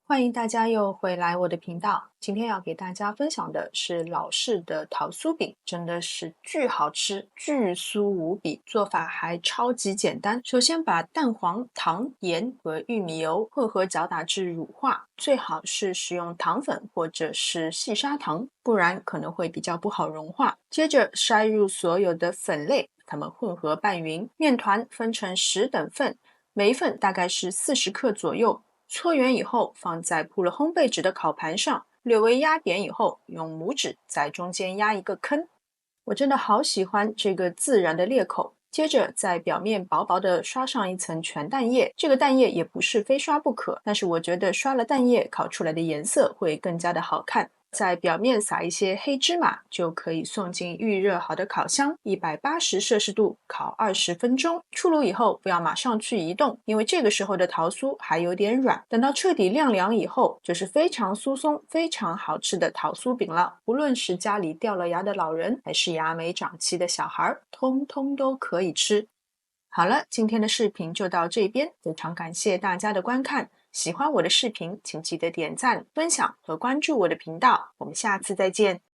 欢迎大家又回来我的频道。今天要给大家分享的是老式的桃酥饼，真的是巨好吃，巨酥无比，做法还超级简单。首先把蛋黄、糖、盐和玉米油混合搅打至乳化，最好是使用糖粉或者是细砂糖，不然可能会比较不好融化。接着筛入所有的粉类，它们混合拌匀。面团分成10等份，每一份大概是40克左右。搓圆以后，放在铺了烘焙纸的烤盘上，略微压扁以后，用拇指在中间压一个坑。我真的好喜欢这个自然的裂口。接着在表面薄薄的刷上一层全蛋液，这个蛋液也不是非刷不可，但是我觉得刷了蛋液烤出来的颜色会更加的好看。在表面撒一些黑芝麻，就可以送进预热好的烤箱，180°C烤20分钟。出炉以后不要马上去移动，因为这个时候的桃酥还有点软，等到彻底晾凉以后，就是非常酥松非常好吃的桃酥饼了。无论是家里掉了牙的老人，还是牙没长齐的小孩，通通都可以吃。好了，今天的视频就到这边，非常感谢大家的观看。喜欢我的视频，请记得点赞、分享和关注我的频道。我们下次再见。